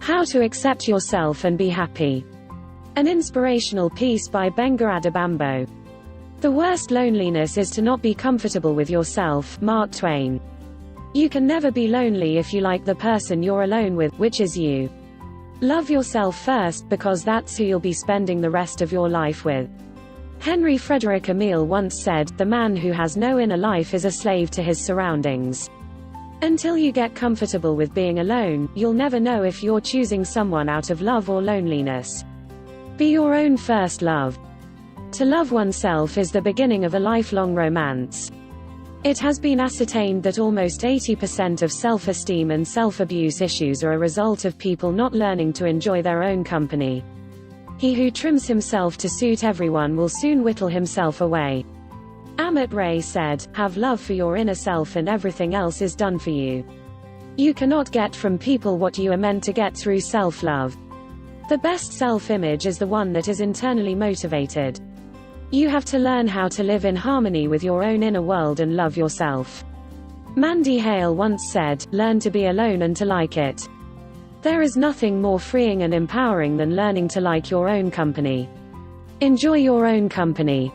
How to Accept Yourself and Be Happy. An inspirational piece by Benga Adebambo. The worst loneliness is to not be comfortable with yourself, Mark Twain. You can never be lonely if you like the person you're alone with, which is you. Love yourself first, because that's who you'll be spending the rest of your life with. Henry Frederick Emile once said, "The man who has no inner life is a slave to his surroundings." Until you get comfortable with being alone, you'll never know if you're choosing someone out of love or loneliness. Be your own first love. To love oneself is the beginning of a lifelong romance. It has been ascertained that almost 80% of self-esteem and self-abuse issues are a result of people not learning to enjoy their own company. He who trims himself to suit everyone will soon whittle himself away. Amit Ray said, "Have love for your inner self and everything else is done for you." You cannot get from people what you are meant to get through self-love. The best self-image is the one that is internally motivated. You have to learn how to live in harmony with your own inner world and love yourself. Mandy Hale once said, "Learn to be alone and to like it." There is nothing more freeing and empowering than learning to like your own company. Enjoy your own company.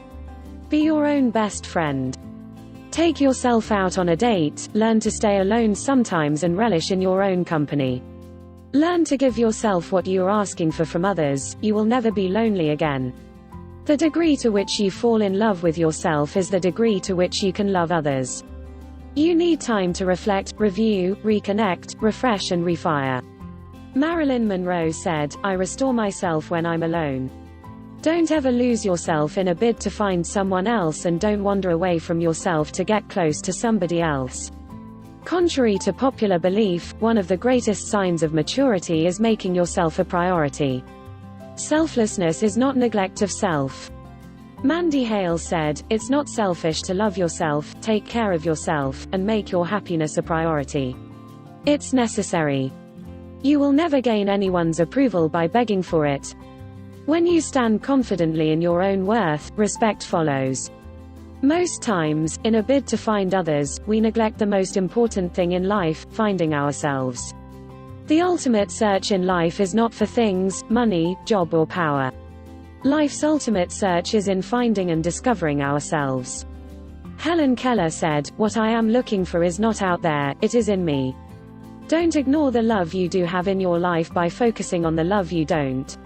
Be your own best friend. Take yourself out on a date, learn to stay alone sometimes and relish in your own company. Learn to give yourself what you are asking for from others, you will never be lonely again. The degree to which you fall in love with yourself is the degree to which you can love others. You need time to reflect, review, reconnect, refresh and refire. Marilyn Monroe said, "I restore myself when I'm alone." Don't ever lose yourself in a bid to find someone else, and don't wander away from yourself to get close to somebody else. Contrary to popular belief, one of the greatest signs of maturity is making yourself a priority. Selflessness is not neglect of self. Mandy Hale said, "It's not selfish to love yourself, take care of yourself, and make your happiness a priority. It's necessary. You will never gain anyone's approval by begging for it. When you stand confidently in your own worth, respect follows." Most times, in a bid to find others, we neglect the most important thing in life, finding ourselves. The ultimate search in life is not for things, money, job or power. Life's ultimate search is in finding and discovering ourselves. Helen Keller said, "What I am looking for is not out there, it is in me." Don't ignore the love you do have in your life by focusing on the love you don't.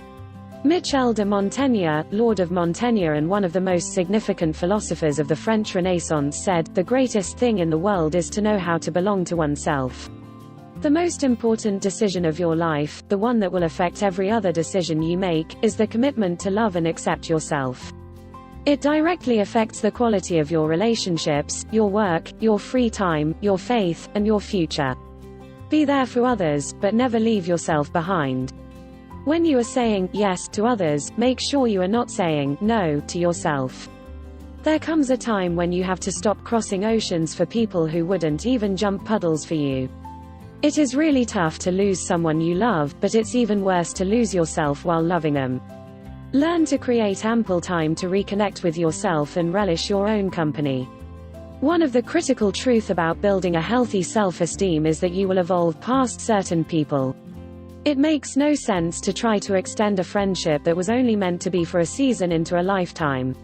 Michel de Montaigne, Lord of Montaigne and one of the most significant philosophers of the French Renaissance, said, "The greatest thing in the world is to know how to belong to oneself." The most important decision of your life, the one that will affect every other decision you make, is the commitment to love and accept yourself. It directly affects the quality of your relationships, your work, your free time, your faith, and your future. Be there for others, but never leave yourself behind. When you are saying yes to others, make sure you are not saying no to yourself. There comes a time when you have to stop crossing oceans for people who wouldn't even jump puddles for you. It is really tough to lose someone you love, but it's even worse to lose yourself while loving them. Learn to create ample time to reconnect with yourself and relish your own company. One of the critical truths about building a healthy self-esteem is that you will evolve past certain people. It makes no sense to try to extend a friendship that was only meant to be for a season into a lifetime.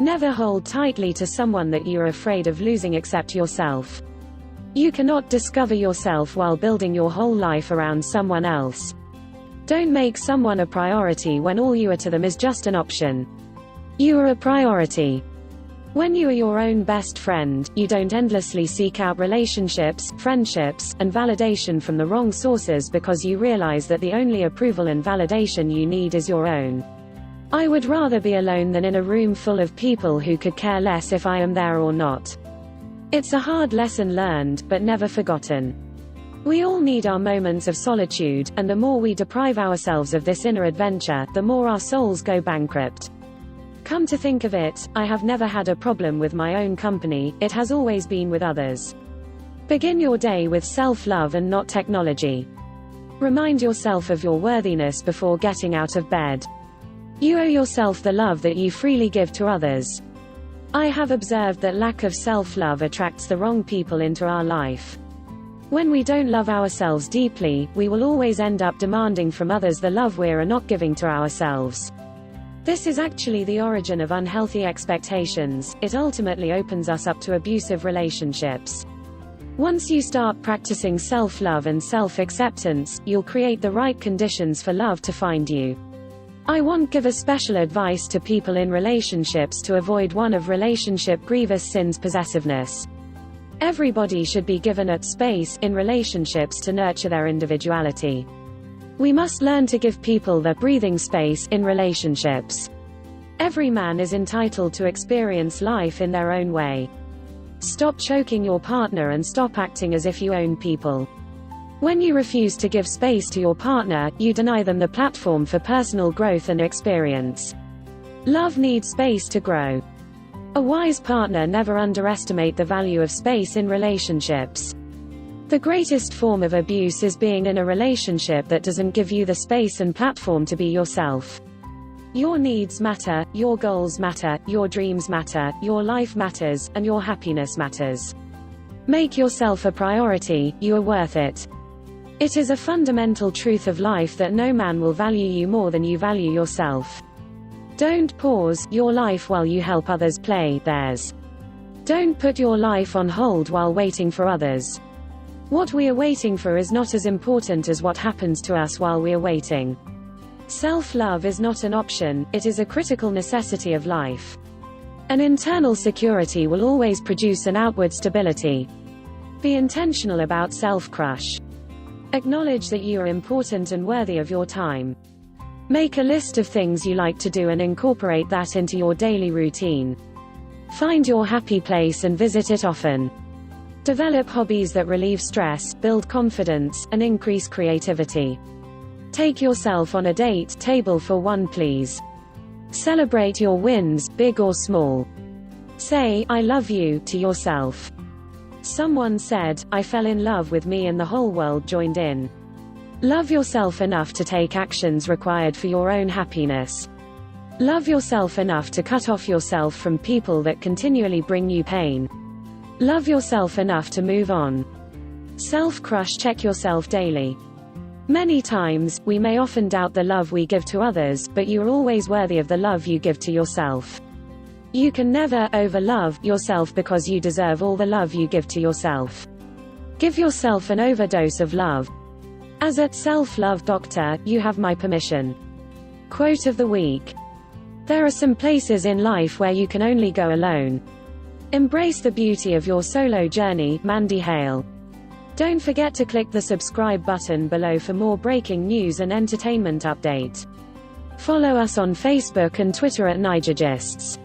Never hold tightly to someone that you are afraid of losing except yourself. You cannot discover yourself while building your whole life around someone else. Don't make someone a priority when all you are to them is just an option. You are a priority. When you are your own best friend, you don't endlessly seek out relationships, friendships, and validation from the wrong sources because you realize that the only approval and validation you need is your own. I would rather be alone than in a room full of people who could care less if I am there or not. It's a hard lesson learned, but never forgotten. We all need our moments of solitude, and the more we deprive ourselves of this inner adventure, the more our souls go bankrupt. Come to think of it, I have never had a problem with my own company, it has always been with others. Begin your day with self-love and not technology. Remind yourself of your worthiness before getting out of bed. You owe yourself the love that you freely give to others. I have observed that lack of self-love attracts the wrong people into our life. When we don't love ourselves deeply, we will always end up demanding from others the love we're not giving to ourselves. This is actually the origin of unhealthy expectations. It ultimately opens us up to abusive relationships. Once you start practicing self-love and self-acceptance, you'll create the right conditions for love to find you. I won't give a special advice to people in relationships to avoid one of relationship grievous sins: possessiveness. Everybody should be given a space in relationships to nurture their individuality. We must learn to give people the breathing space in relationships. Every man is entitled to experience life in their own way. Stop choking your partner and stop acting as if you own people. When you refuse to give space to your partner, you deny them the platform for personal growth and experience. Love needs space to grow. A wise partner never underestimate the value of space in relationships. The greatest form of abuse is being in a relationship that doesn't give you the space and platform to be yourself. Your needs matter, your goals matter, your dreams matter, your life matters, and your happiness matters. Make yourself a priority. You are worth it. It is a fundamental truth of life that no man will value you more than you value yourself. Don't pause your life while you help others play theirs. Don't put your life on hold while waiting for others. What we are waiting for is not as important as what happens to us while we are waiting. Self-love is not an option, it is a critical necessity of life. An internal security will always produce an outward stability. Be intentional about self-crush. Acknowledge that you are important and worthy of your time. Make a list of things you like to do and incorporate that into your daily routine. Find your happy place and visit it often. Develop hobbies that relieve stress, build confidence, and increase creativity. Take yourself on a date table for one, please. Celebrate your wins, big or small. Say, "I love you," to yourself. Someone said, "I fell in love with me and the whole world joined in." Love yourself enough to take actions required for your own happiness. Love yourself enough to cut off yourself from people that continually bring you pain. Love yourself enough to move on. Self-crush. Check yourself daily. Many times, we may often doubt the love we give to others, but you are always worthy of the love you give to yourself. You can never over-love yourself because you deserve all the love you give to yourself. Give yourself an overdose of love. As a self-love doctor, you have my permission. Quote of the week. There are some places in life where you can only go alone. Embrace the beauty of your solo journey. Mandy Hale. Don't forget to click the subscribe button below for more breaking news and entertainment update. Follow us on Facebook and Twitter at NigerGists.